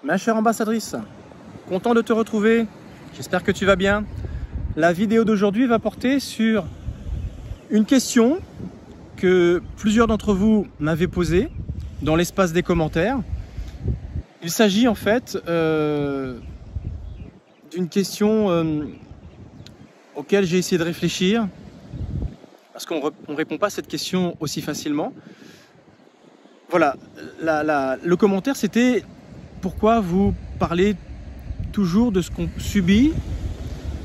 Ma chère ambassadrice, content de te retrouver, j'espère que tu vas bien. La vidéo d'aujourd'hui va porter sur une question que plusieurs d'entre vous m'avaient posée dans l'espace des commentaires. Il s'agit en fait d'une question auquel j'ai essayé de réfléchir, parce qu'on ne répond pas à cette question aussi facilement. Voilà, le commentaire c'était: pourquoi vous parlez toujours de ce qu'on subit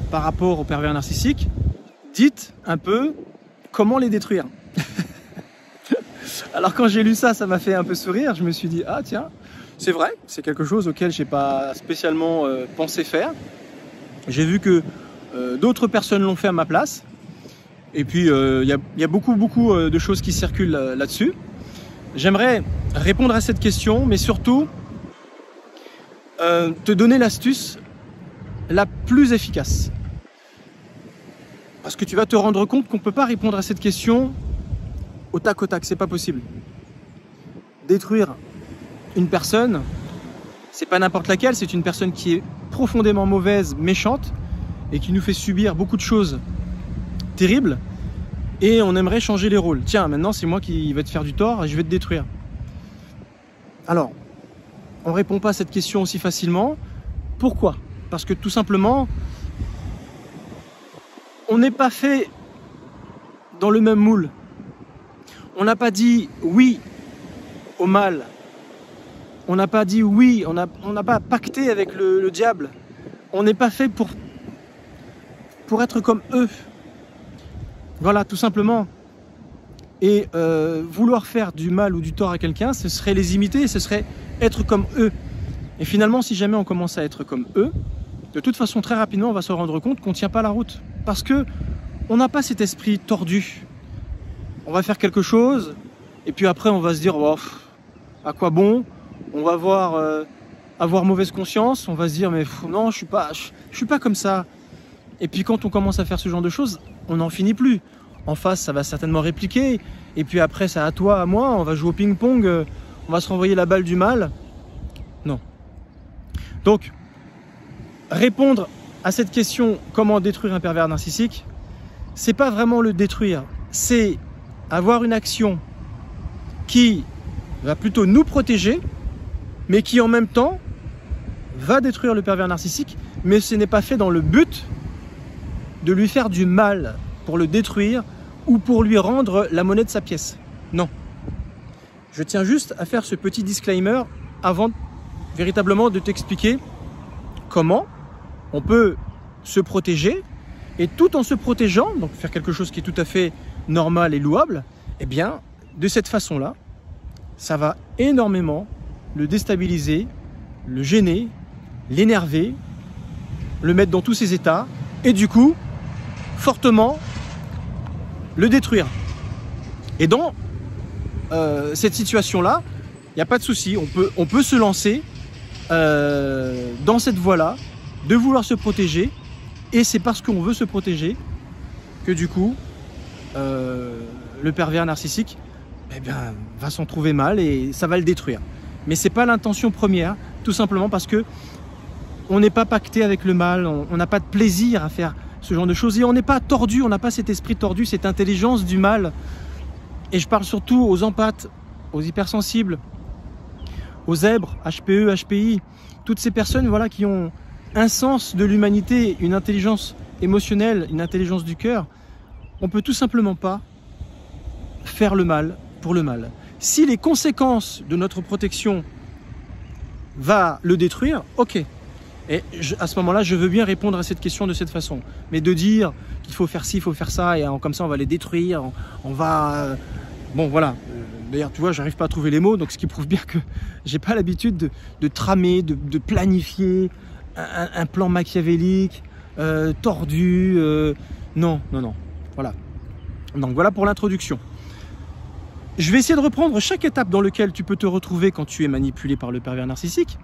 par rapport aux pervers narcissiques? Dites un peu comment les détruire. Alors quand j'ai lu ça, ça m'a fait un peu sourire. Je me suis dit, ah tiens, c'est vrai, c'est quelque chose auquel j'ai pas spécialement pensé faire. J'ai vu que d'autres personnes l'ont fait à ma place. Et puis il y a beaucoup de choses qui circulent là-dessus. J'aimerais répondre à cette question, mais surtout te donner l'astuce la plus efficace. Parce que tu vas te rendre compte qu'on ne peut pas répondre à cette question au tac, c'est pas possible. Détruire une personne, c'est pas n'importe laquelle, c'est une personne qui est profondément mauvaise, méchante, et qui nous fait subir beaucoup de choses terribles, et on aimerait changer les rôles. Tiens, maintenant c'est moi qui vais te faire du tort et je vais te détruire. Alors, on ne répond pas à cette question aussi facilement. Pourquoi? Parce que tout simplement, on n'est pas fait dans le même moule. On n'a pas dit oui au mal. On n'a pas dit oui, on n'a pas pacté avec le diable. On n'est pas fait pour être comme eux. Voilà, tout simplement. Et vouloir faire du mal ou du tort à quelqu'un, ce serait les imiter, ce serait être comme eux. Et finalement, si jamais on commence à être comme eux, de toute façon, très rapidement, on va se rendre compte qu'on ne tient pas la route. Parce que on n'a pas cet esprit tordu. On va faire quelque chose, et puis après, on va se dire, oh, à quoi bon? On va avoir mauvaise conscience, on va se dire, mais non, je suis pas comme ça. Et puis quand on commence à faire ce genre de choses, on n'en finit plus. En face, ça va certainement répliquer, et puis après, c'est à toi, à moi, on va jouer au ping-pong, on va se renvoyer la balle du mal. Non. Donc, répondre à cette question, comment détruire un pervers narcissique, c'est pas vraiment le détruire, c'est avoir une action qui va plutôt nous protéger, mais qui en même temps va détruire le pervers narcissique, mais ce n'est pas fait dans le but de lui faire du mal, pour le détruire ou pour lui rendre la monnaie de sa pièce. Non. Je tiens juste à faire ce petit disclaimer avant véritablement de t'expliquer comment on peut se protéger, et tout en se protégeant, donc faire quelque chose qui est tout à fait normal et louable, eh bien, de cette façon-là, ça va énormément le déstabiliser, le gêner, l'énerver, le mettre dans tous ses états, et du coup, fortement, le détruire. Et dans cette situation-là, il n'y a pas de souci, on peut se lancer dans cette voie-là, de vouloir se protéger, et c'est parce qu'on veut se protéger que du coup, le pervers narcissique eh bien, va s'en trouver mal et ça va le détruire. Mais ce n'est pas l'intention première, tout simplement parce que on n'est pas pacté avec le mal, on n'a pas de plaisir à faire ce genre de choses, et on n'est pas tordu, on n'a pas cet esprit tordu, cette intelligence du mal. Et je parle surtout aux empathes, aux hypersensibles, aux zèbres, HPE, HPI, toutes ces personnes voilà, qui ont un sens de l'humanité, une intelligence émotionnelle, une intelligence du cœur. On ne peut tout simplement pas faire le mal pour le mal. Si les conséquences de notre protection va le détruire, ok. Et à ce moment-là, je veux bien répondre à cette question de cette façon. Mais de dire qu'il faut faire ci, il faut faire ça, et comme ça on va les détruire, on va... Bon voilà, d'ailleurs tu vois, j'arrive pas à trouver les mots, donc ce qui prouve bien que j'ai pas l'habitude de tramer, de planifier un plan machiavélique, tordu, non, voilà. Donc voilà pour l'introduction. Je vais essayer de reprendre chaque étape dans laquelle tu peux te retrouver quand tu es manipulé par le pervers narcissique,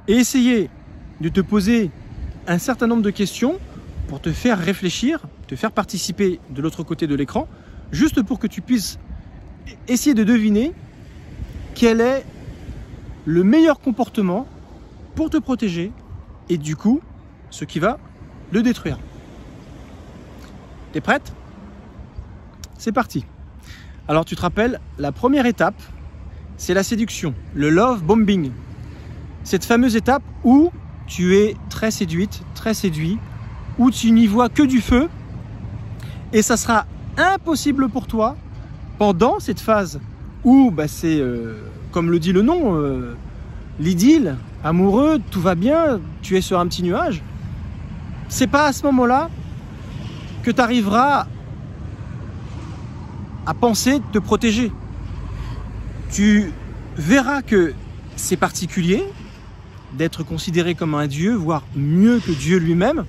et essayer de te poser un certain nombre de questions pour te faire réfléchir, te faire participer de l'autre côté de l'écran, juste pour que tu puisses essayer de deviner quel est le meilleur comportement pour te protéger et du coup, ce qui va le détruire. T'es prête? C'est parti. Alors tu te rappelles, la première étape, c'est la séduction, le love bombing. Cette fameuse étape où tu es très séduite, très séduit, où tu n'y vois que du feu et ça sera impossible pour toi pendant cette phase où c'est, comme le dit le nom, l'idylle, amoureux, tout va bien, tu es sur un petit nuage. C'est pas à ce moment-là que tu arriveras à penser te protéger. Tu verras que c'est particulier d'être considéré comme un dieu, voire mieux que Dieu lui-même.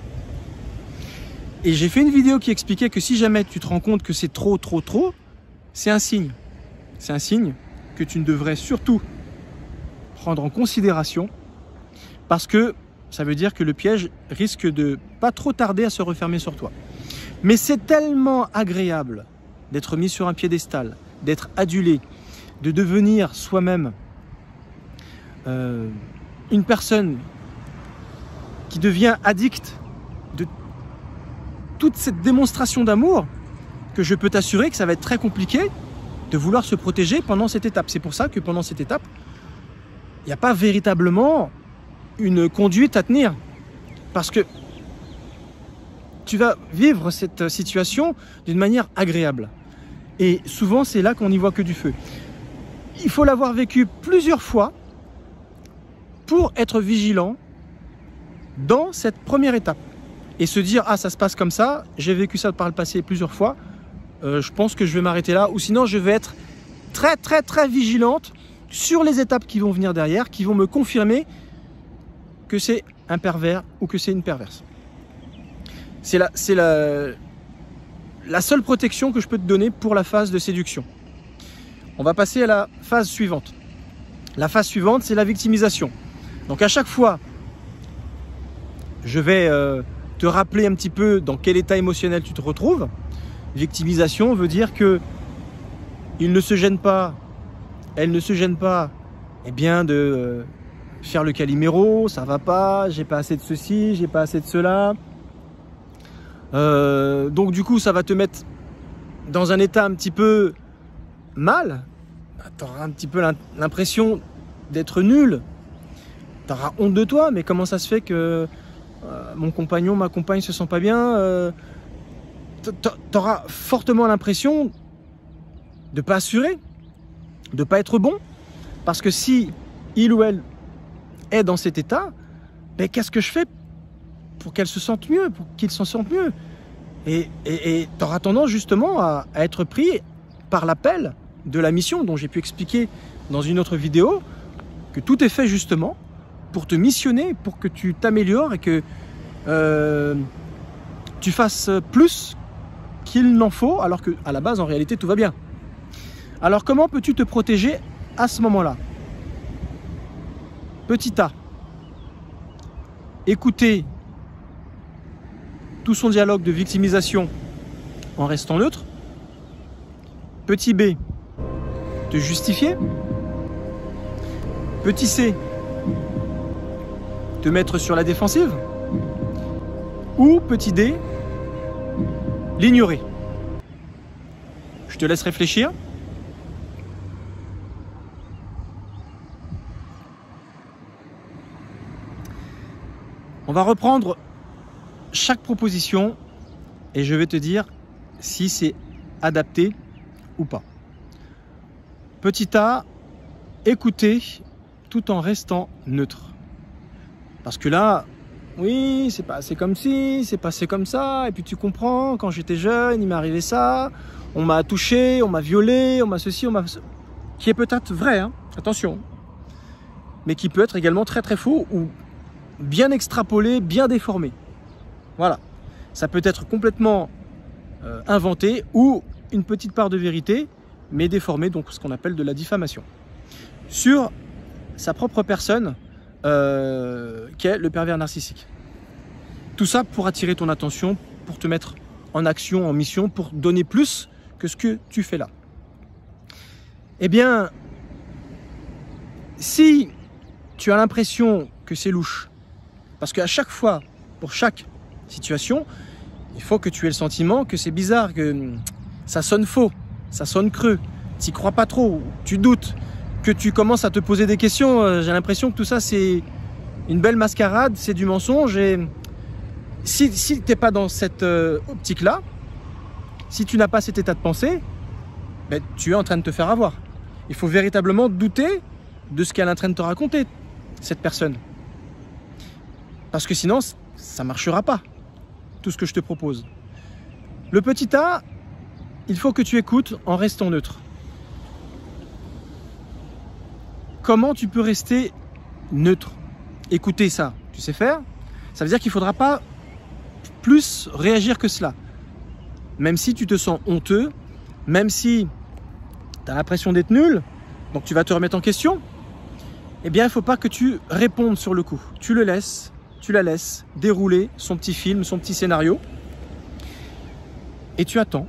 Et j'ai fait une vidéo qui expliquait que si jamais tu te rends compte que c'est trop, c'est un signe. C'est un signe que tu ne devrais surtout prendre en considération parce que ça veut dire que le piège risque de pas trop tarder à se refermer sur toi. Mais c'est tellement agréable d'être mis sur un piédestal, d'être adulé, de devenir soi-même une personne qui devient addict de toute cette démonstration d'amour que je peux t'assurer que ça va être très compliqué de vouloir se protéger pendant cette étape. C'est pour ça que pendant cette étape, il n'y a pas véritablement une conduite à tenir. Parce que tu vas vivre cette situation d'une manière agréable. Et souvent, c'est là qu'on n'y voit que du feu. Il faut l'avoir vécu plusieurs fois pour être vigilant dans cette première étape. Et se dire, ah, ça se passe comme ça, j'ai vécu ça par le passé plusieurs fois, je pense que je vais m'arrêter là, ou sinon je vais être très vigilante sur les étapes qui vont venir derrière, qui vont me confirmer que c'est un pervers ou que c'est une perverse. C'est la seule protection que je peux te donner pour la phase de séduction. On va passer à la phase suivante. La phase suivante, c'est la victimisation. Donc à chaque fois, je vais te rappeler un petit peu dans quel état émotionnel tu te retrouves. Victimisation veut dire que il ne se gêne pas, elle ne se gêne pas, de faire le caliméro, ça va pas, j'ai pas assez de ceci, j'ai pas assez de cela. Donc du coup, ça va te mettre dans un état un petit peu mal. Tu auras un petit peu l'impression d'être nul. Tu auras honte de toi, mais comment ça se fait que mon compagnon, ma compagne se sent pas bien? Tu auras fortement l'impression de pas assurer, de pas être bon. Parce que si il ou elle est dans cet état, qu'est-ce que je fais pour qu'elle se sente mieux, pour qu'il s'en sente mieux? Et tu auras tendance justement à être pris par l'appel de la mission dont j'ai pu expliquer dans une autre vidéo que tout est fait justement pour te missionner, pour que tu t'améliores et que tu fasses plus qu'il n'en faut, alors qu'à la base en réalité tout va bien. Alors comment peux-tu te protéger à ce moment-là? Petit A, écouter tout son dialogue de victimisation en restant neutre. Petit B, te justifier. Petit C, te mettre sur la défensive. Ou petit D, l'ignorer. Je te laisse réfléchir. On va reprendre chaque proposition et je vais te dire si c'est adapté ou pas. Petit A, écouter tout en restant neutre. Parce que là, oui, c'est passé comme ci, c'est passé comme ça, et puis tu comprends, quand j'étais jeune, il m'est arrivé ça, on m'a touché, on m'a violé, on m'a ceci, on m'a... Qui est peut-être vrai, hein, attention, mais qui peut être également très faux ou bien extrapolé, bien déformé. Voilà, ça peut être complètement inventé ou une petite part de vérité, mais déformé, donc ce qu'on appelle de la diffamation. Sur sa propre personne, qu'est le pervers narcissique. Tout ça pour attirer ton attention, pour te mettre en action, en mission, pour donner plus que ce que tu fais là. Eh bien, si tu as l'impression que c'est louche. Parce qu'à chaque fois, pour chaque situation, il faut que tu aies le sentiment que c'est bizarre, que ça sonne faux, ça sonne creux, tu n'y crois pas trop, tu doutes, que tu commences à te poser des questions. J'ai l'impression que tout ça, c'est une belle mascarade, c'est du mensonge. Et si tu n'es pas dans cette optique-là, si tu n'as pas cet état de pensée, ben, tu es en train de te faire avoir. Il faut véritablement douter de ce qu'elle est en train de te raconter, cette personne. Parce que sinon, ça ne marchera pas, tout ce que je te propose. Le petit A, il faut que tu écoutes en restant neutre. Comment tu peux rester neutre? Écouter ça, tu sais faire? Ça veut dire qu'il ne faudra pas plus réagir que cela. Même si tu te sens honteux, même si tu as l'impression d'être nul, donc tu vas te remettre en question, eh bien, il ne faut pas que tu répondes sur le coup. Tu le laisses, tu la laisses dérouler son petit film, son petit scénario, et tu attends.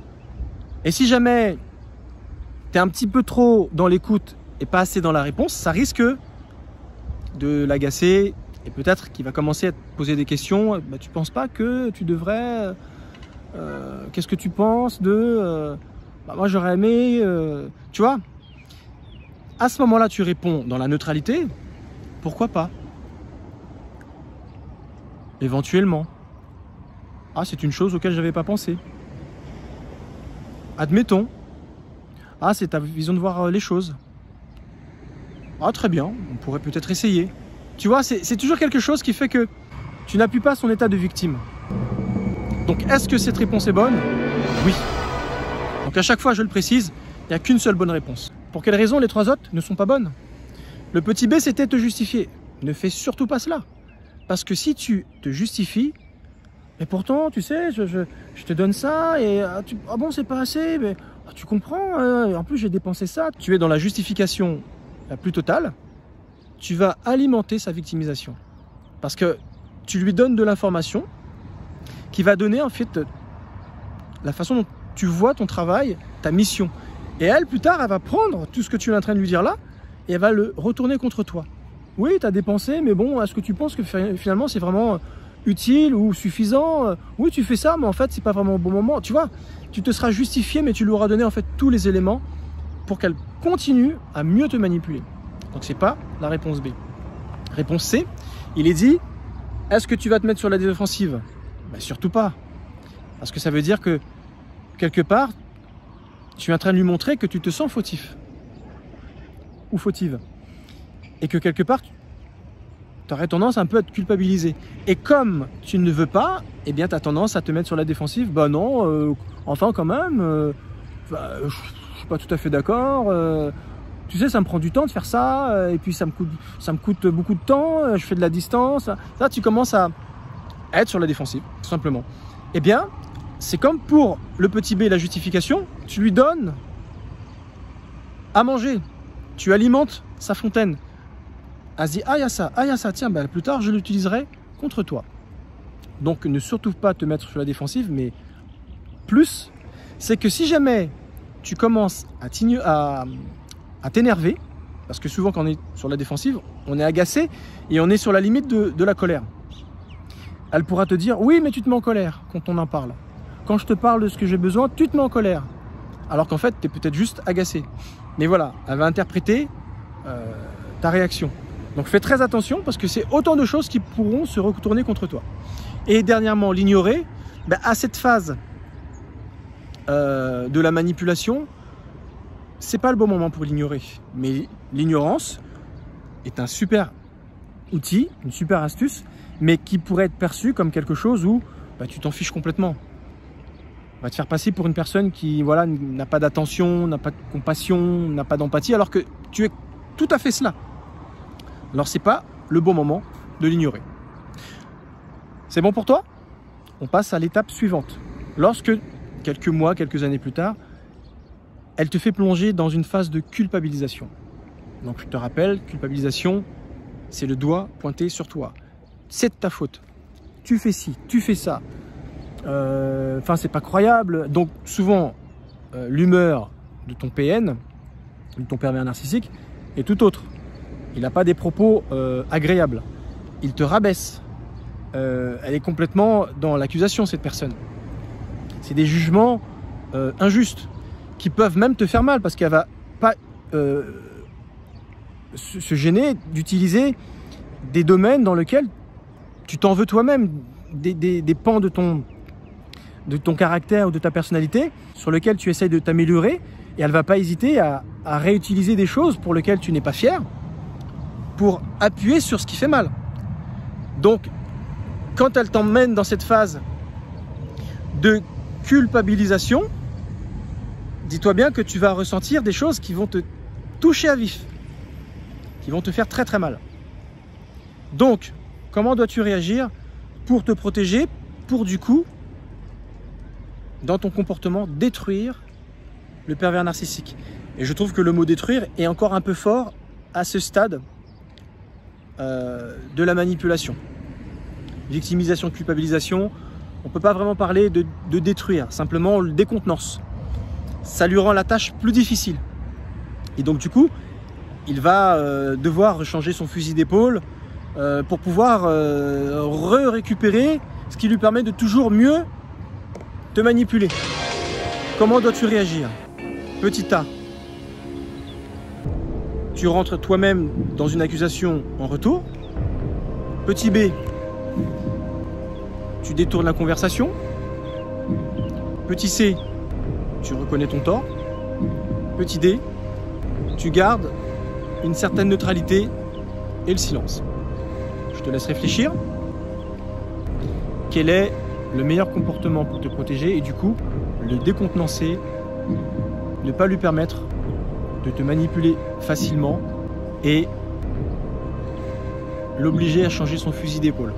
Et si jamais tu es un petit peu trop dans l'écoute et pas assez dans la réponse, ça risque de l'agacer et peut-être qu'il va commencer à te poser des questions. Bah, tu ne penses pas que tu devrais... qu'est-ce que tu penses de... bah, moi j'aurais aimé... tu vois, à ce moment-là, tu réponds dans la neutralité. Pourquoi pas? Éventuellement. Ah, c'est une chose auquel je n'avais pas pensé. Admettons. Ah, c'est ta vision de voir les choses. Ah, très bien, on pourrait peut-être essayer. Tu vois, c'est toujours quelque chose qui fait que tu n'appuies pas son état de victime. Donc, est-ce que cette réponse est bonne? Oui. Donc, à chaque fois, je le précise, il n'y a qu'une seule bonne réponse. Pour quelle raison les trois autres ne sont pas bonnes? Le petit B, c'était te justifier. Ne fais surtout pas cela. Parce que si tu te justifies, mais pourtant, tu sais, je te donne ça, et ah bon, c'est pas assez, mais tu comprends, en plus j'ai dépensé ça. Tu es dans la justification la plus totale, tu vas alimenter sa victimisation. Parce que tu lui donnes de l'information qui va donner en fait la façon dont tu vois ton travail, ta mission. Et elle, plus tard, elle va prendre tout ce que tu es en train de lui dire là, et elle va le retourner contre toi. Oui, tu as dépensé, mais bon, est-ce que tu penses que finalement c'est vraiment utile ou suffisant? Oui, tu fais ça, mais en fait, c'est pas vraiment au bon moment. Tu vois, tu te seras justifié, mais tu lui auras donné en fait tous les éléments pour qu'elle continue à mieux te manipuler. Donc, c'est pas la réponse B. Réponse C, il est dit, est-ce que tu vas te mettre sur la défensive? Ben, surtout pas. Parce que ça veut dire que, quelque part, tu es en train de lui montrer que tu te sens fautif. Ou fautive. Et que quelque part, tu aurais tendance un peu à te culpabiliser. Et comme tu ne veux pas, eh bien, tu as tendance à te mettre sur la défensive. Bah non, enfin quand même, je ne suis pas tout à fait d'accord. Tu sais, ça me prend du temps de faire ça, et puis ça me coûte beaucoup de temps, je fais de la distance. Là, tu commences à être sur la défensive, tout simplement. Eh bien, c'est comme pour le petit B, la justification, tu lui donnes à manger, tu alimentes sa fontaine. Elle se dit, ah, il y a ça, tiens, ben, plus tard, je l'utiliserai contre toi. Donc, ne surtout pas te mettre sur la défensive, mais plus, c'est que si jamais tu commences à t'énerver, parce que souvent, quand on est sur la défensive, on est agacé et on est sur la limite de la colère. Elle pourra te dire, oui, mais tu te mets en colère quand on en parle. Quand je te parle de ce que j'ai besoin, tu te mets en colère. Alors qu'en fait, tu es peut-être juste agacé. Mais voilà, elle va interpréter ta réaction. Donc fais très attention parce que c'est autant de choses qui pourront se retourner contre toi. Et dernièrement, l'ignorer, ben, à cette phase de la manipulation, c'est pas le bon moment pour l'ignorer. Mais l'ignorance est un super outil, une super astuce, mais qui pourrait être perçu comme quelque chose où ben, tu t'en fiches complètement. On va te faire passer pour une personne qui voilà, n'a pas d'attention, n'a pas de compassion, n'a pas d'empathie, alors que tu es tout à fait cela. Alors, ce n'est pas le bon moment de l'ignorer. C'est bon pour toi? On passe à l'étape suivante. Lorsque, quelques mois, quelques années plus tard, elle te fait plonger dans une phase de culpabilisation. Donc, je te rappelle, culpabilisation, c'est le doigt pointé sur toi. C'est de ta faute. Tu fais ci, tu fais ça. Enfin, c'est pas croyable. Donc, souvent, l'humeur de ton PN, de ton pervers narcissique, est tout autre. Il n'a pas des propos agréables. il te rabaisse. Elle est complètement dans l'accusation, cette personne. C'est des jugements injustes qui peuvent même te faire mal parce qu'elle va pas se gêner d'utiliser des domaines dans lesquels tu t'en veux toi-même, des pans de ton caractère ou de ta personnalité sur lesquels tu essayes de t'améliorer, et elle ne va pas hésiter à réutiliser des choses pour lesquelles tu n'es pas fier pour appuyer sur ce qui fait mal. Donc, quand elle t'emmène dans cette phase de culpabilisation, dis-toi bien que tu vas ressentir des choses qui vont te toucher à vif, qui vont te faire très très mal. Donc, comment dois-tu réagir pour te protéger, pour du coup, dans ton comportement, détruire le pervers narcissique? Et je trouve que le mot détruire est encore un peu fort à ce stade de la manipulation. Victimisation, culpabilisation, on ne peut pas vraiment parler de détruire, simplement on le décontenance. Ça lui rend la tâche plus difficile. Et donc du coup, il va devoir changer son fusil d'épaule pour pouvoir récupérer ce qui lui permet de toujours mieux te manipuler. Comment dois-tu réagir? Petit A, tu rentres toi-même dans une accusation en retour. Petit B, tu détournes la conversation. Petit C, tu reconnais ton tort. Petit D, tu gardes une certaine neutralité et le silence. Je te laisse réfléchir. Quel est le meilleur comportement pour te protéger et du coup le décontenancer, ne pas lui permettre de te manipuler facilement et l'obliger à changer son fusil d'épaule.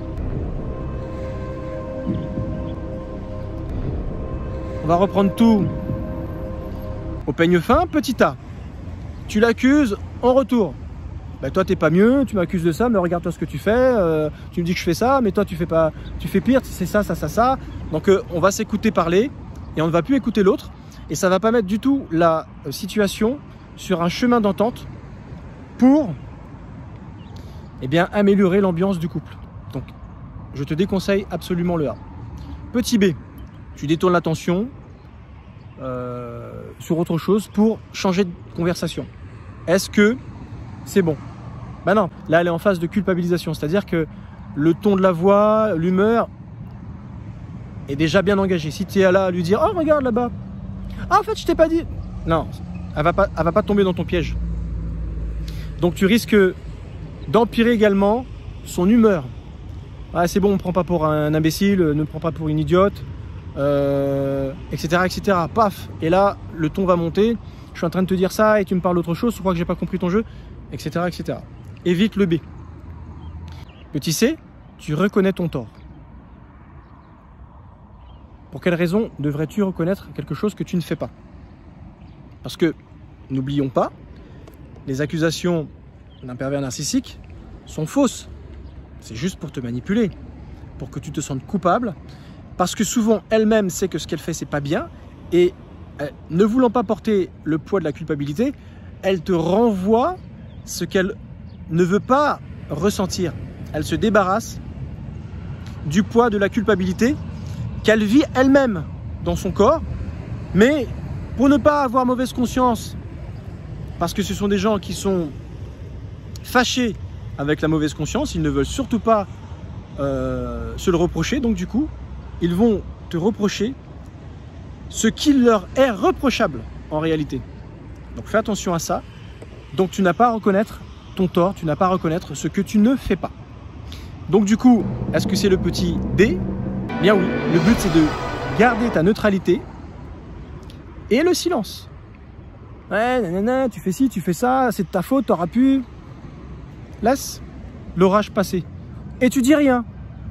On va reprendre tout au peigne fin. Petit A, tu l'accuses en retour. Ben toi t'es pas mieux, tu m'accuses de ça, mais regarde-toi ce que tu fais, tu me dis que je fais ça, mais toi tu fais pas, tu fais pire, c'est ça, ça, ça, ça. Donc on va s'écouter parler et on ne va plus écouter l'autre, et ça va pas mettre du tout la situation sur un chemin d'entente pour améliorer l'ambiance du couple. Donc je te déconseille absolument le A. Petit B, tu détournes l'attention sur autre chose pour changer de conversation. Est-ce que c'est bon? Ben non, là elle est en phase de culpabilisation, c'est-à-dire que le ton de la voix, l'humeur est déjà bien engagé. Si tu es là à lui dire « Oh regarde là-bas, ah en fait je t'ai pas dit », non, elle va pas tomber dans ton piège. Donc tu risques d'empirer également son humeur. Ah c'est bon, on ne prend pas pour un imbécile, ne prend pas pour une idiote, etc., etc. Paf, et là le ton va monter. Je suis en train de te dire ça et tu me parles d'autre chose, tu crois que j'ai pas compris ton jeu, etc., etc. Évite le B. Petit C, tu reconnais ton tort. Pour quelle raison devrais-tu reconnaître quelque chose que tu ne fais pas? Parce que, n'oublions pas, les accusations d'un pervers narcissique sont fausses. C'est juste pour te manipuler, pour que tu te sentes coupable, parce que souvent elle-même sait que ce qu'elle fait c'est pas bien, et ne voulant pas porter le poids de la culpabilité, elle te renvoie ce qu'elle ne veut pas ressentir. Elle se débarrasse du poids de la culpabilité qu'elle vit elle-même dans son corps, mais pour ne pas avoir mauvaise conscience, parce que ce sont des gens qui sont fâchés avec la mauvaise conscience, ils ne veulent surtout pas se le reprocher, donc du coup, ils vont te reprocher ce qui leur est reprochable en réalité. Donc fais attention à ça. Donc tu n'as pas à reconnaître ton tort, tu n'as pas à reconnaître ce que tu ne fais pas. Donc du coup, est-ce que c'est le petit D? Bien oui, le but c'est de garder ta neutralité et le silence. Ouais, nanana, tu fais ci, tu fais ça, c'est de ta faute, t'auras pu. Laisse l'orage passer. Et tu dis rien.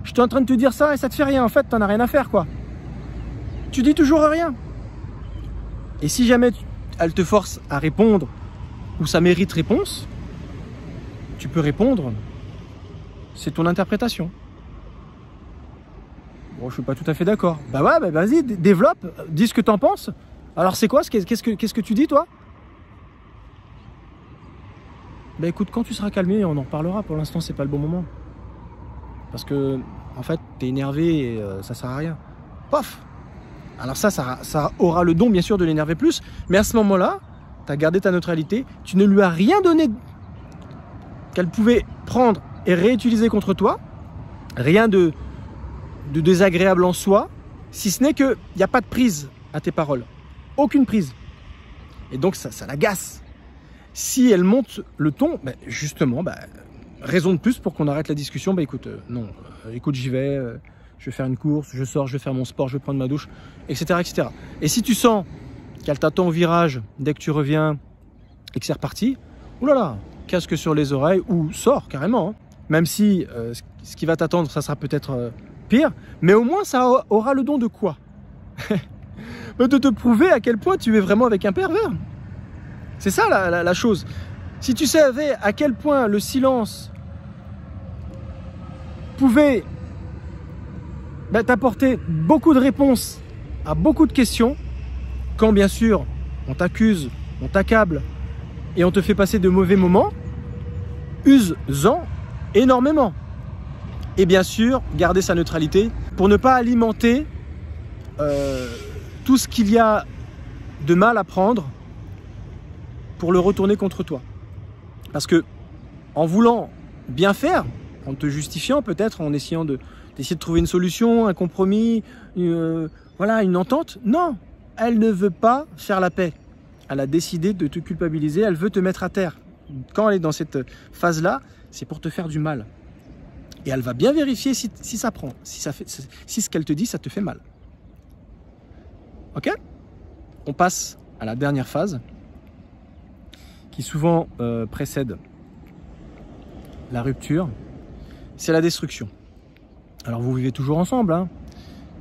Je suis en train de te dire ça et ça te fait rien. En fait, t'en as rien à faire, quoi. Tu dis toujours rien. Et si jamais elle te force à répondre ou ça mérite réponse, tu peux répondre. C'est ton interprétation. Bon, je suis pas tout à fait d'accord. Bah ouais, bah vas-y, développe, dis ce que t'en penses. Alors c'est quoi, qu'est-ce que tu dis, toi? Bah écoute, quand tu seras calmé, on en reparlera. Pour l'instant, c'est pas le bon moment. parce que en fait tu es énervé et ça sert à rien. Paf. Alors ça aura le don bien sûr de l'énerver plus, mais à ce moment-là, tu as gardé ta neutralité, tu ne lui as rien donné qu'elle pouvait prendre et réutiliser contre toi, rien de désagréable en soi, si ce n'est qu'il n'y a pas de prise à tes paroles, aucune prise. Et donc ça l'agace. Si elle monte le ton, ben justement, raison de plus pour qu'on arrête la discussion, écoute, non, écoute, j'y vais, je vais faire une course, je sors, je vais faire mon sport, je vais prendre ma douche, etc. etc. Et si tu sens qu'elle t'attend au virage dès que tu reviens et que c'est reparti, oulala, casque sur les oreilles ou sors carrément, hein. Même si ce qui va t'attendre, ça sera peut-être pire, mais au moins ça aura le don de quoi? De te prouver à quel point tu es vraiment avec un pervers. C'est ça la chose. Si tu savais à quel point le silence pouvait t'apporter beaucoup de réponses à beaucoup de questions, quand bien sûr on t'accuse, on t'accable et on te fait passer de mauvais moments, use-en énormément. Et bien sûr, garder sa neutralité pour ne pas alimenter tout ce qu'il y a de mal à prendre pour le retourner contre toi. Parce que en voulant bien faire, en te justifiant peut-être, en essayant d'essayer de trouver une solution, un compromis, voilà, une entente, non, elle ne veut pas faire la paix. Elle a décidé de te culpabiliser, elle veut te mettre à terre. Quand elle est dans cette phase-là, c'est pour te faire du mal. Et elle va bien vérifier si ça prend, si ce qu'elle te dit, ça te fait mal. Ok? On passe à la dernière phase, qui souvent précède la rupture, c'est la destruction. Alors vous vivez toujours ensemble, hein,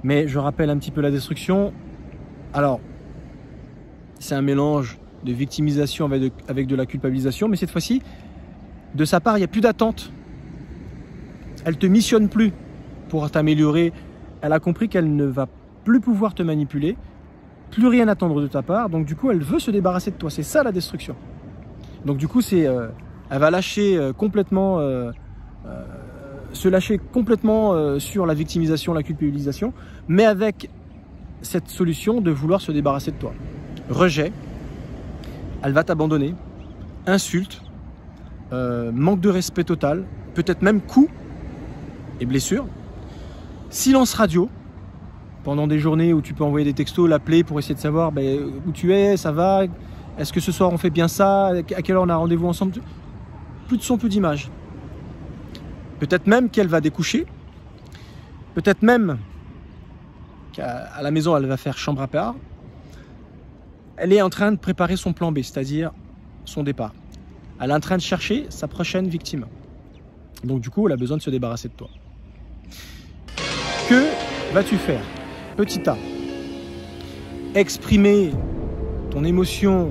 mais je rappelle un petit peu la destruction. Alors, c'est un mélange de victimisation avec de la culpabilisation, mais cette fois-ci, de sa part, il n'y a plus d'attente. Elle ne te missionne plus pour t'améliorer. Elle a compris qu'elle ne va plus pouvoir te manipuler, plus rien attendre de ta part, donc du coup, elle veut se débarrasser de toi. C'est ça la destruction. Donc du coup, elle va lâcher complètement, se lâcher complètement sur la victimisation, la culpabilisation, mais avec cette solution de vouloir se débarrasser de toi. Rejet, elle va t'abandonner, insulte, manque de respect total, peut-être même coups et blessures, silence radio, pendant des journées où tu peux envoyer des textos, l'appeler pour essayer de savoir où tu es, ça va, est-ce que ce soir on fait bien ça, à quelle heure on a rendez-vous ensemble, plus de son, plus d'image. Peut-être même qu'elle va découcher, peut-être même qu'à la maison elle va faire chambre à part. Elle est en train de préparer son plan B, c'est-à-dire son départ. Elle est en train de chercher sa prochaine victime. Donc du coup, elle a besoin de se débarrasser de toi. Que vas-tu faire? Petit A. Exprimer ton émotion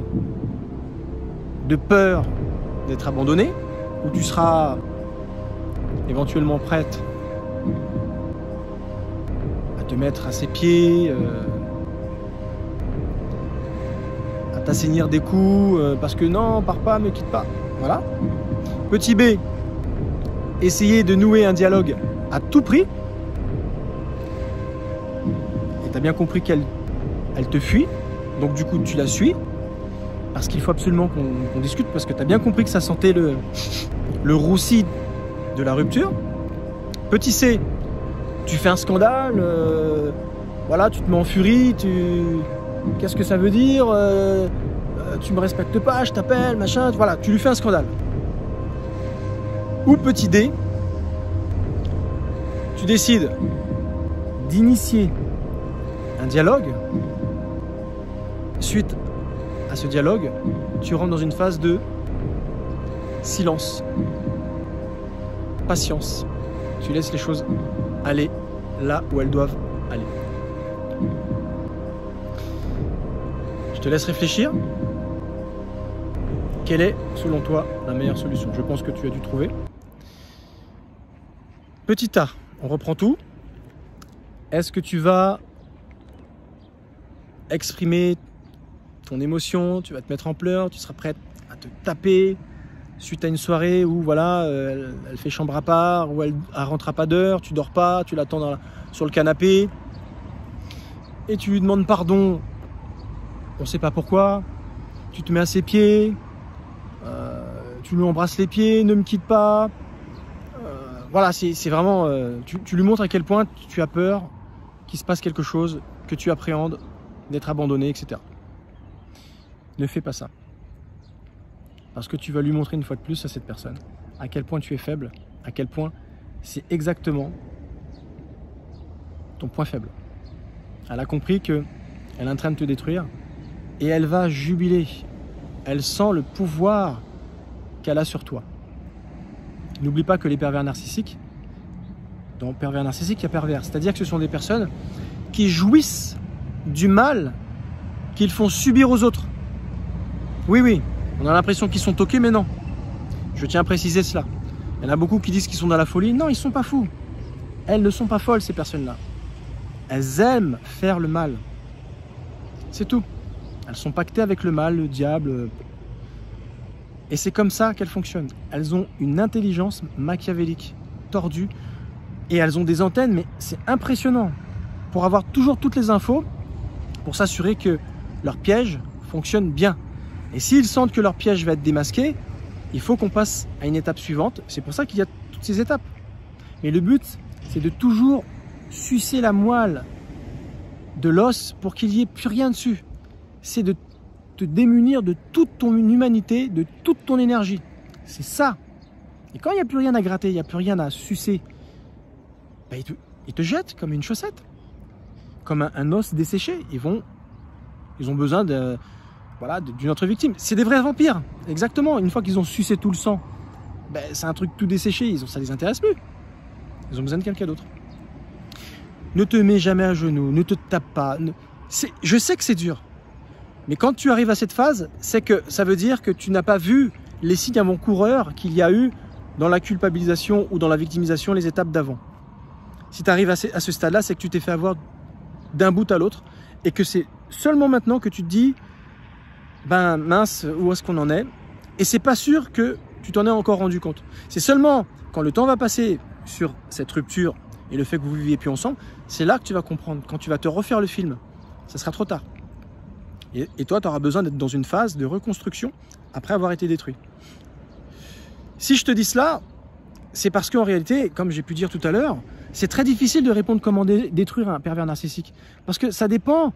de peur d'être abandonné, ou tu seras éventuellement prête à te mettre à ses pieds, à t'assainir des coups, parce que non, pars pas, me quitte pas. Voilà. Petit B, essayer de nouer un dialogue à tout prix. Et tu as bien compris qu'elle te fuit, donc du coup tu la suis, parce qu'il faut absolument qu'on discute, parce que tu as bien compris que ça sentait le roussi de la rupture. Petit C, tu fais un scandale, voilà, tu te mets en furie, qu'est-ce que ça veut dire, tu me respectes pas, je t'appelle, machin, voilà, tu lui fais un scandale. Ou petit D, tu décides d'initier un dialogue. Suite à ce dialogue, tu rentres dans une phase de silence, patience. Tu laisses les choses aller là où elles doivent aller. Je te laisse réfléchir. Quelle est, selon toi, la meilleure solution? Je pense que tu as dû trouver. Petit A, on reprend tout. Est-ce que tu vas exprimer ton émotion, tu vas te mettre en pleurs, tu seras prête à te taper, suite à une soirée où voilà, elle fait chambre à part, où elle rentre à pas d'heure, tu dors pas, tu l'attends sur le canapé, et tu lui demandes pardon, on sait pas pourquoi, tu te mets à ses pieds, tu lui embrasses les pieds, ne me quitte pas, voilà, c'est vraiment, tu lui montres à quel point tu as peur qu'il se passe quelque chose, que tu appréhendes d'être abandonné, etc. Ne fais pas ça. Parce que tu vas lui montrer une fois de plus à cette personne à quel point tu es faible, à quel point c'est exactement ton point faible. Elle a compris qu'elle est en train de te détruire et elle va jubiler. Elle sent le pouvoir qu'elle a sur toi. N'oublie pas que les pervers narcissiques, dans pervers narcissique, il y a pervers. C'est-à-dire que ce sont des personnes qui jouissent du mal qu'ils font subir aux autres. Oui, oui. On a l'impression qu'ils sont toqués, mais non. Je tiens à préciser cela. Il y en a beaucoup qui disent qu'ils sont dans la folie. Non, ils ne sont pas fous. Elles ne sont pas folles, ces personnes-là. Elles aiment faire le mal. C'est tout. Elles sont pactées avec le mal, le diable. Et c'est comme ça qu'elles fonctionnent. Elles ont une intelligence machiavélique, tordue. Et elles ont des antennes, mais c'est impressionnant. Pour avoir toujours toutes les infos, pour s'assurer que leur piège fonctionne bien. Et s'ils sentent que leur piège va être démasqué, il faut qu'on passe à une étape suivante. C'est pour ça qu'il y a toutes ces étapes. Mais le but, c'est de toujours sucer la moelle de l'os pour qu'il n'y ait plus rien dessus. C'est de te démunir de toute ton humanité, de toute ton énergie. C'est ça. Et quand il n'y a plus rien à gratter, il n'y a plus rien à sucer, bah, ils te jettent comme une chaussette. Comme un os desséché. Ils ont besoin d'une autre victime. C'est des vrais vampires, exactement. Une fois qu'ils ont sucé tout le sang, ben, c'est un truc tout desséché, ça les intéresse plus. Ils ont besoin de quelqu'un d'autre. Ne te mets jamais à genoux, ne te tape pas. Je sais que c'est dur, mais quand tu arrives à cette phase, c'est que ça veut dire que tu n'as pas vu les signes avant-coureurs qu'il y a eu dans la culpabilisation ou dans la victimisation, les étapes d'avant. Si tu arrives à ce stade-là, c'est que tu t'es fait avoir d'un bout à l'autre et que c'est seulement maintenant que tu te dis ben mince, où est-ce qu'on en est? Et c'est pas sûr que tu t'en es encore rendu compte. C'est seulement quand le temps va passer sur cette rupture et le fait que vous viviez plus ensemble, c'est là que tu vas comprendre. Quand tu vas te refaire le film, ça sera trop tard. Et toi, tu auras besoin d'être dans une phase de reconstruction après avoir été détruit. Si je te dis cela, c'est parce qu'en réalité, comme j'ai pu dire tout à l'heure, c'est très difficile de répondre comment détruire un pervers narcissique. Parce que ça dépend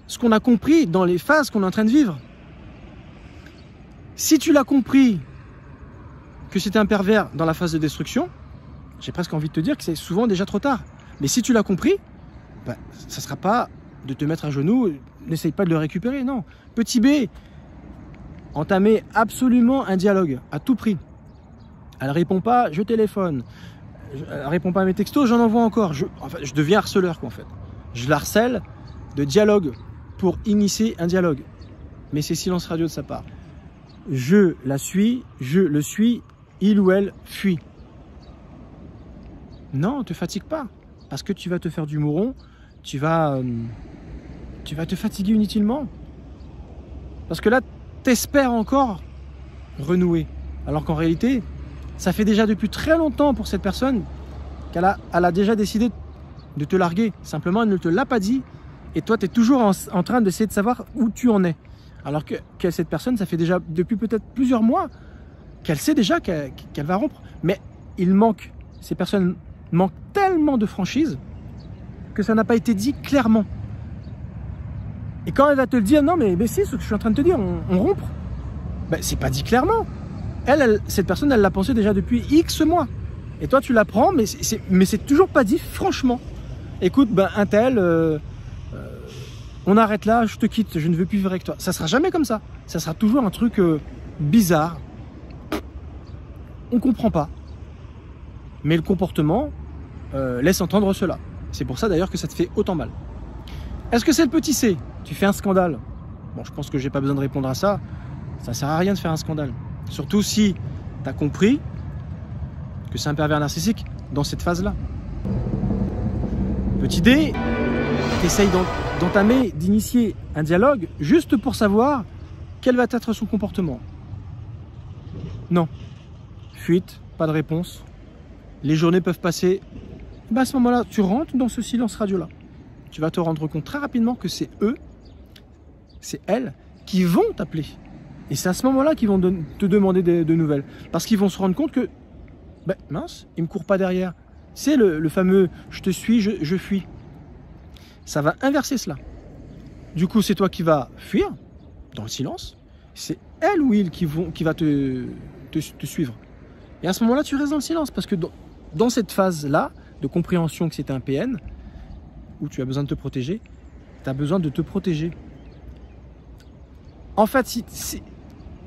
ce qu'on a compris dans les phases qu'on est en train de vivre. Si tu l'as compris que c'était un pervers dans la phase de destruction, j'ai presque envie de te dire que c'est souvent déjà trop tard. Mais si tu l'as compris, ben, ça ne sera pas de te mettre à genoux, n'essaye pas de le récupérer, non. Petit B, entamer absolument un dialogue, à tout prix. Elle ne répond pas, je téléphone. Elle ne répond pas à mes textos, j'en envoie encore. Je deviens harceleur, quoi, en fait. Je la harcèle de dialogue pour initier un dialogue. Mais c'est silence radio de sa part. Je la suis, je le suis, il ou elle fuit. Non, ne te fatigue pas. Parce que tu vas te faire du mouron, tu vas te fatiguer inutilement. Parce que là, tu espères encore renouer. Alors qu'en réalité, ça fait déjà depuis très longtemps pour cette personne qu'elle a déjà décidé de te larguer. Simplement, elle ne te l'a pas dit. Et toi, tu es toujours en train d'essayer de savoir où tu en es. Alors que cette personne, ça fait déjà depuis peut-être plusieurs mois qu'elle sait déjà qu'elle va rompre. Mais ces personnes manquent tellement de franchise que ça n'a pas été dit clairement. Et quand elle va te le dire, non mais c'est ce que je suis en train de te dire, on rompt. Ben, c'est pas dit clairement. Cette personne, elle l'a pensé déjà depuis X mois. Et toi, tu l'apprends, mais c'est toujours pas dit franchement. Écoute, ben, un tel, on arrête là, je te quitte, je ne veux plus vivre avec toi. Ça sera jamais comme ça. Ça sera toujours un truc bizarre. On comprend pas. Mais le comportement laisse entendre cela. C'est pour ça d'ailleurs que ça te fait autant mal. Est-ce que c'est le petit C? Tu fais un scandale? Bon, je pense que j'ai pas besoin de répondre à ça. Ça sert à rien de faire un scandale. Surtout si tu as compris que c'est un pervers narcissique dans cette phase-là. Petit D, tu essayes d'entamer, d'initier un dialogue juste pour savoir quel va être son comportement. Non. Fuite, pas de réponse. Les journées peuvent passer. À ce moment-là, tu rentres dans ce silence radio-là. Tu vas te rendre compte très rapidement que c'est eux, c'est elles, qui vont t'appeler. Et c'est à ce moment-là qu'ils vont te demander de nouvelles. Parce qu'ils vont se rendre compte que, mince, ils ne me courent pas derrière. C'est le fameux « je te suis, je fuis ». Ça va inverser cela. Du coup, c'est toi qui vas fuir dans le silence. C'est elle ou il qui va te suivre. Et à ce moment-là, tu restes dans le silence. Parce que dans cette phase-là, de compréhension que c'est un PN, où tu as besoin de te protéger, tu as besoin de te protéger. En fait,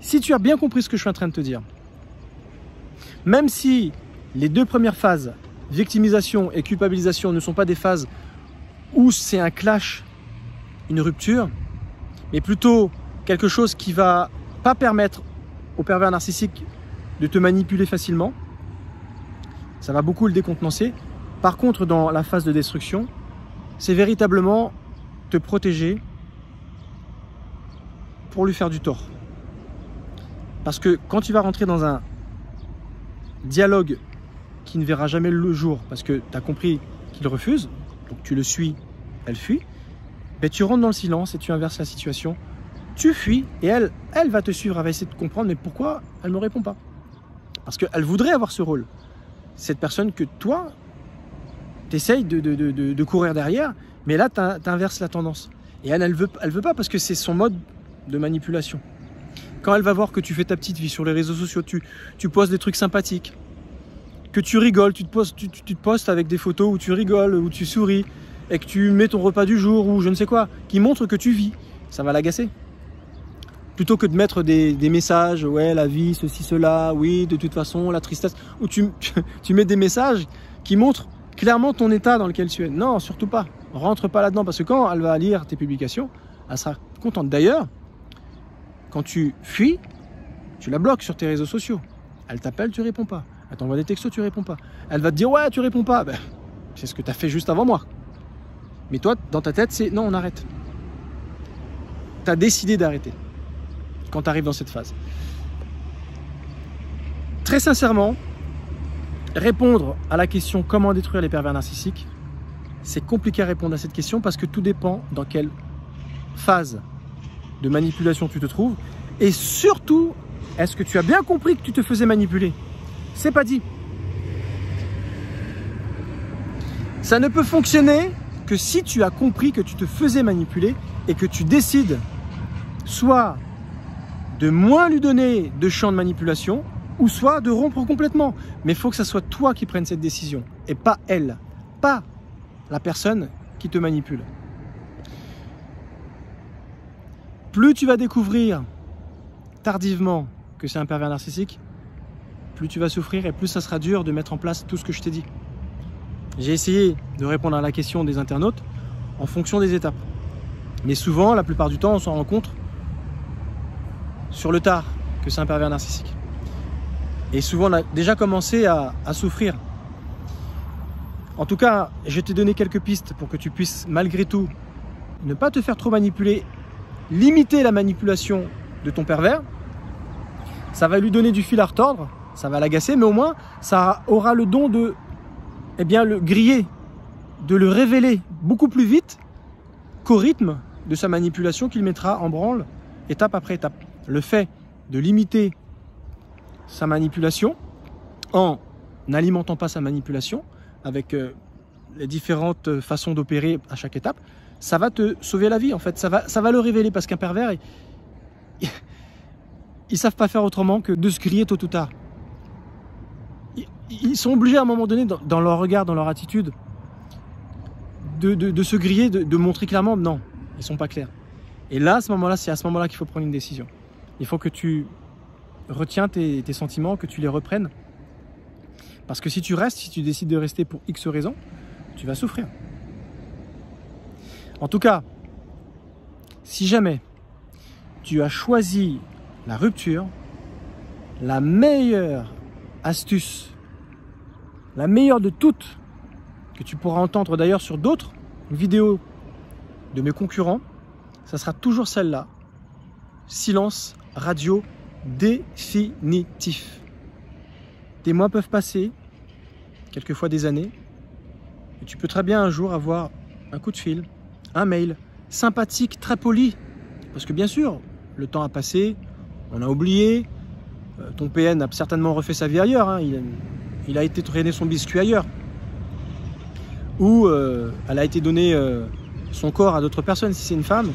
si tu as bien compris ce que je suis en train de te dire, même si les deux premières phases, victimisation et culpabilisation, ne sont pas des phases où c'est un clash, une rupture, mais plutôt quelque chose qui va pas permettre au pervers narcissique de te manipuler facilement, ça va beaucoup le décontenancer. Par contre, dans la phase de destruction, c'est véritablement te protéger pour lui faire du tort. Parce que quand tu vas rentrer dans un dialogue qui ne verra jamais le jour, parce que tu as compris qu'il refuse, donc tu le suis, elle fuit, tu rentres dans le silence et tu inverses la situation, tu fuis et elle va te suivre, elle va essayer de comprendre mais pourquoi elle ne me répond pas. Parce qu'elle voudrait avoir ce rôle. Cette personne que toi, tu essayes de courir derrière, mais là, tu inverses la tendance. Et elle veut pas parce que c'est son mode de manipulation. Quand elle va voir que tu fais ta petite vie sur les réseaux sociaux, tu postes des trucs sympathiques, que tu rigoles, tu te postes avec des photos où tu rigoles, où tu souris, et que tu mets ton repas du jour ou je ne sais quoi, qui montre que tu vis, ça va l'agacer. Plutôt que de mettre des messages, ouais, la vie, ceci, cela, oui, de toute façon, la tristesse, où tu mets des messages qui montrent clairement ton état dans lequel tu es. Non, surtout pas. Rentre pas là-dedans, parce que quand elle va lire tes publications, elle sera contente. D'ailleurs, quand tu fuis, tu la bloques sur tes réseaux sociaux. Elle t'appelle, tu réponds pas. Elle t'envoie des textos, tu réponds pas. Elle va te dire, ouais, tu réponds pas. C'est ce que tu as fait juste avant moi. Mais toi, dans ta tête, c'est non, on arrête. Tu as décidé d'arrêter quand tu arrives dans cette phase. Très sincèrement, répondre à la question comment détruire les pervers narcissiques, c'est compliqué à répondre à cette question parce que tout dépend dans quelle phase de manipulation tu te trouves et surtout, est-ce que tu as bien compris que tu te faisais manipuler? C'est pas dit. Ça ne peut fonctionner que si tu as compris que tu te faisais manipuler et que tu décides soit de moins lui donner de champ de manipulation ou soit de rompre complètement. Mais il faut que ça soit toi qui prennes cette décision et pas elle, pas la personne qui te manipule. Plus tu vas découvrir tardivement que c'est un pervers narcissique, plus tu vas souffrir et plus ça sera dur de mettre en place tout ce que je t'ai dit. J'ai essayé de répondre à la question des internautes en fonction des étapes. Mais souvent, la plupart du temps, on s'en rend compte sur le tard que c'est un pervers narcissique. Et souvent, on a déjà commencé à souffrir. En tout cas, je t'ai donné quelques pistes pour que tu puisses, malgré tout, ne pas te faire trop manipuler, limiter la manipulation de ton pervers. Ça va lui donner du fil à retordre, ça va l'agacer, mais au moins, ça aura le don de le griller, de le révéler beaucoup plus vite qu'au rythme de sa manipulation qu'il mettra en branle étape après étape. Le fait de limiter sa manipulation en n'alimentant pas sa manipulation avec les différentes façons d'opérer à chaque étape, ça va te sauver la vie en fait, ça va le révéler parce qu'un pervers, ils savent pas faire autrement que de se griller tôt ou tard. Ils sont obligés à un moment donné, dans leur regard, dans leur attitude, de se griller, de montrer clairement non, ils sont pas clairs. Et là, à ce moment-là, c'est à ce moment-là qu'il faut prendre une décision. Il faut que tu retiens tes sentiments, que tu les reprennes. Parce que si tu restes, si tu décides de rester pour X raisons, tu vas souffrir. En tout cas, si jamais tu as choisi la rupture, la meilleure astuce, la meilleure de toutes, que tu pourras entendre d'ailleurs sur d'autres vidéos de mes concurrents, ça sera toujours celle-là. Silence radio définitif. Des mois peuvent passer, quelquefois des années, et tu peux très bien un jour avoir un coup de fil, un mail, sympathique, très poli, parce que bien sûr, le temps a passé, on a oublié, ton PN a certainement refait sa vie ailleurs, hein, il a été traîner son biscuit ailleurs, ou elle a été donner son corps à d'autres personnes si c'est une femme.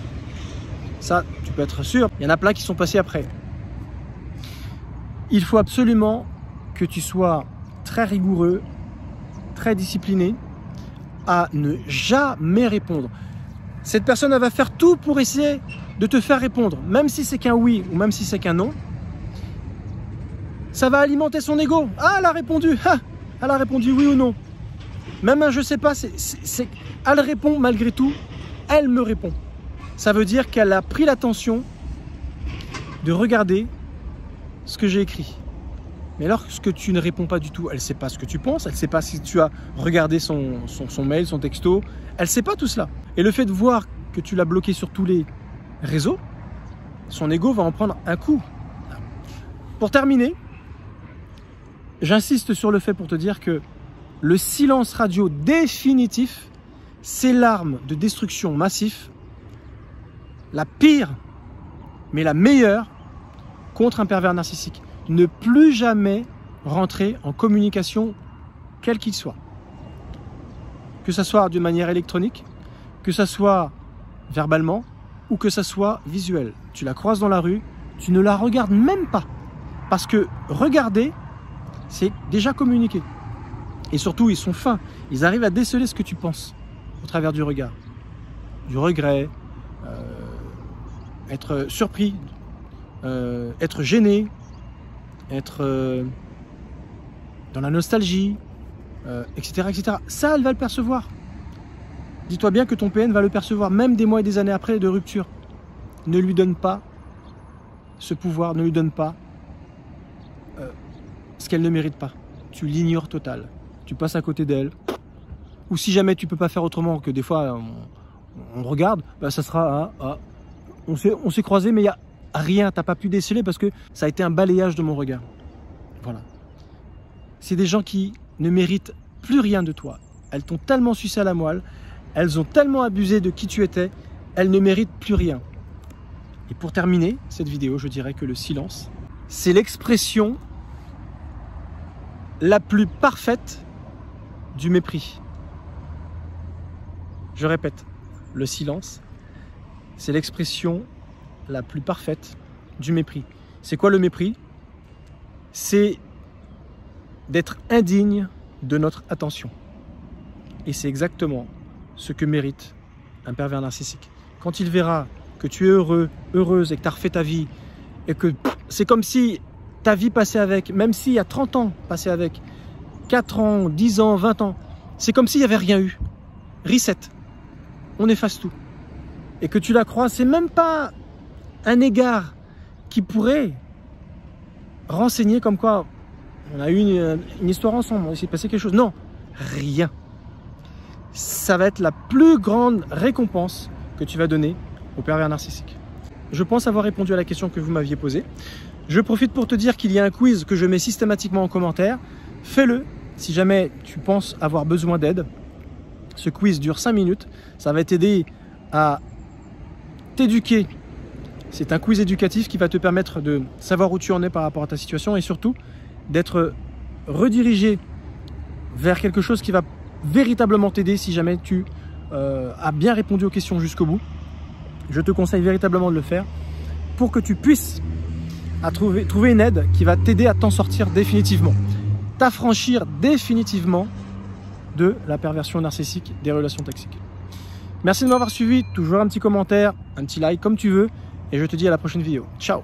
Ça, tu peux être sûr, il y en a plein qui sont passés après. Il faut absolument que tu sois très rigoureux, très discipliné, à ne jamais répondre. Cette personne, elle va faire tout pour essayer de te faire répondre, même si c'est qu'un oui ou même si c'est qu'un non. Ça va alimenter son ego. Ah, elle a répondu. Ah, elle a répondu oui ou non. Même un je sais pas, elle répond malgré tout, elle me répond. Ça veut dire qu'elle a pris l'attention de regarder ce que j'ai écrit. Mais lorsque tu ne réponds pas du tout, elle ne sait pas ce que tu penses, elle ne sait pas si tu as regardé son mail, son texto, elle ne sait pas tout cela. Et le fait de voir que tu l'as bloqué sur tous les réseaux, son ego va en prendre un coup. Pour terminer, j'insiste sur le fait pour te dire que le silence radio définitif, c'est l'arme de destruction massif, la pire, mais la meilleure contre un pervers narcissique. Ne plus jamais rentrer en communication, quel qu'il soit. Que ce soit de manière électronique, que ce soit verbalement ou que ce soit visuel. Tu la croises dans la rue, tu ne la regardes même pas. Parce que regarder, c'est déjà communiquer. Et surtout, ils sont fins. Ils arrivent à déceler ce que tu penses au travers du regard. Du regret, être surpris, être gêné, être dans la nostalgie, etc., etc. Ça, elle va le percevoir. Dis-toi bien que ton PN va le percevoir, même des mois et des années après de rupture. Ne lui donne pas ce pouvoir, ne lui donne pas ce qu'elle ne mérite pas. Tu l'ignores total. Tu passes à côté d'elle. Ou si jamais tu peux pas faire autrement, que des fois on regarde, bah ça sera on s'est croisés, mais il n'y a rien, t'as pas pu déceler parce que ça a été un balayage de mon regard. Voilà. C'est des gens qui ne méritent plus rien de toi. Elles t'ont tellement sucé à la moelle, elles ont tellement abusé de qui tu étais, elles ne méritent plus rien. Et pour terminer cette vidéo, je dirais que le silence, c'est l'expression la plus parfaite du mépris. Je répète, le silence, c'est l'expression la plus parfaite du mépris. C'est quoi le mépris? C'est d'être indigne de notre attention. Et c'est exactement ce que mérite un pervers narcissique. Quand il verra que tu es heureux, heureuse et que tu as refait ta vie, et que c'est comme si ta vie passait avec, même s'il y a 30 ans passé avec, 4 ans, 10 ans, 20 ans, c'est comme s'il n'y avait rien eu. Reset. On efface tout. Et que tu la crois, c'est même pas un égard qui pourrait renseigner comme quoi on a eu une histoire ensemble, il s'est passé quelque chose. Non, rien. Ça va être la plus grande récompense que tu vas donner au pervers narcissique. Je pense avoir répondu à la question que vous m'aviez posée. Je profite pour te dire qu'il y a un quiz que je mets systématiquement en commentaire. Fais-le si jamais tu penses avoir besoin d'aide. Ce quiz dure 5 minutes. Ça va t'aider à t'éduquer. C'est un quiz éducatif qui va te permettre de savoir où tu en es par rapport à ta situation et surtout d'être redirigé vers quelque chose qui va véritablement t'aider si jamais tu as bien répondu aux questions jusqu'au bout. Je te conseille véritablement de le faire pour que tu puisses trouver une aide qui va t'aider à t'en sortir définitivement, t'affranchir définitivement de la perversion narcissique des relations toxiques. Merci de m'avoir suivi, toujours un petit commentaire, un petit like comme tu veux, et je te dis à la prochaine vidéo. Ciao!